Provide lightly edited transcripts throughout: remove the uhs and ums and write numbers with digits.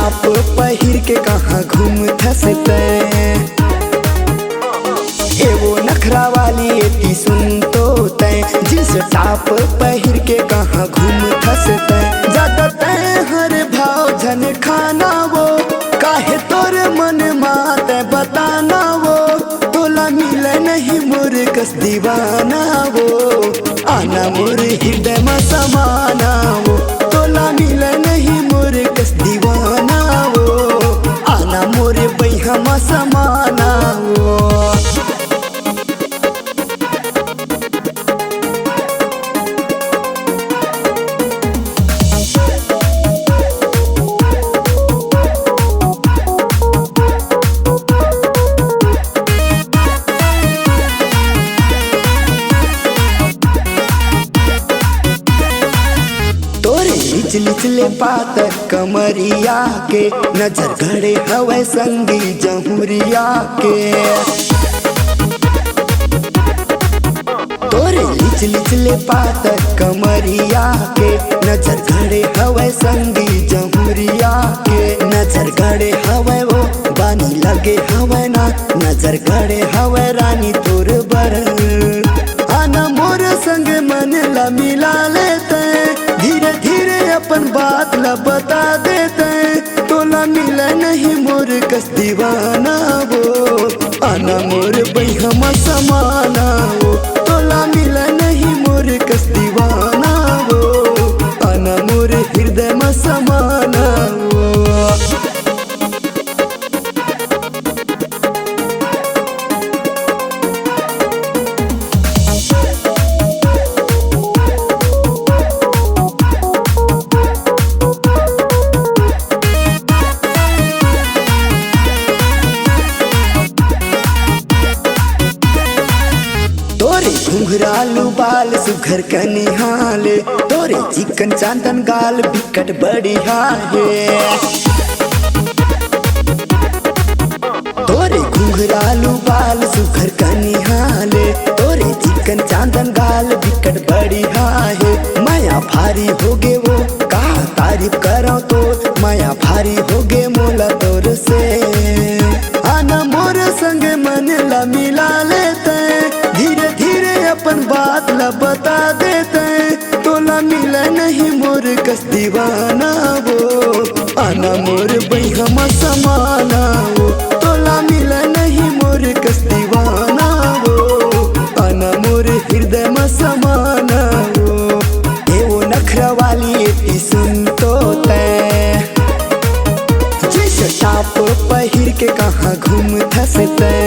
Top पहिर के कहाँ घूम थसते। एवो नखरा वाली एती सुन तो तय, जिस टाप पहिर के कहाँ घूम थसते। ज्यादा तय हर भाव झन खाना वो, काहे तोर मन मात बताना वो। तोला मिले नहीं मोर कस दीवाना वो, आना मोर हृदय में समाना वो। तोला मिले नहीं मोर कस दीवाना वो, आना मोर बैहा में समाना वो। निचले पातर कमरिया के, नजर घड़े हवे संगी जहुरिया के। तोरे निचले पातर कमरिया के, नजर घड़े हवे संगी जहुरिया के। नजर घड़े हवे वो बानी लगे हवे ना, नजर घड़े हवे रानी तोर बर। आना मोर संग मन ला मिला लेते, धीरे धीरे अपन बात ला बता देते। तोला मिला नहीं मोर कस दीवाना वो, आना मोर बैहा में समाना वो। तोला मिला नहीं मोर कस दीवाना वो, आना मोर हृदय में समाना वो। घुंघरालू बाल सुघर कनिहाले, तोरे चिकन चांदन गाल बिकट बढ़िया है। तोरे घुंघरालू बाल सुघर कनिहाले, तोरे चिकन चांदन गाल बिकट बढ़िया है। माया भारी हो गे वो का तारीफ करो तो, माया भारी हो गे मोला तोर से। आना मोर संग मन ला मिला लेते, धीरे धीरे अपन बात ला बता देते। तोला मिला नहीं मोर कस दीवाना वो, आना मोर बैहा में समाना वो। तोला मिला नहीं मोर कस दीवाना वो, आना मोर हृदय में समाना वो। एवो नखरा वाली एती सुन तो तय, जिस टाप पहिर के कहाँ घूम थसते।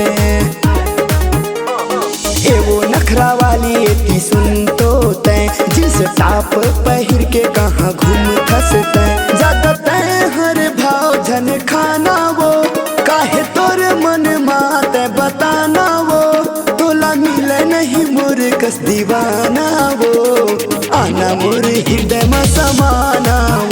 एवो नखरा वाली एती सुन तो तय, जिस टाप पहिर के कहाँ घूम थसते। ज्यादा तय हर भाव झन खाना वो, काहे तोर मन मात बताना वो। तोला मिले नहीं मोर कस दीवाना वो, आना मोर हृदय में समाना वो।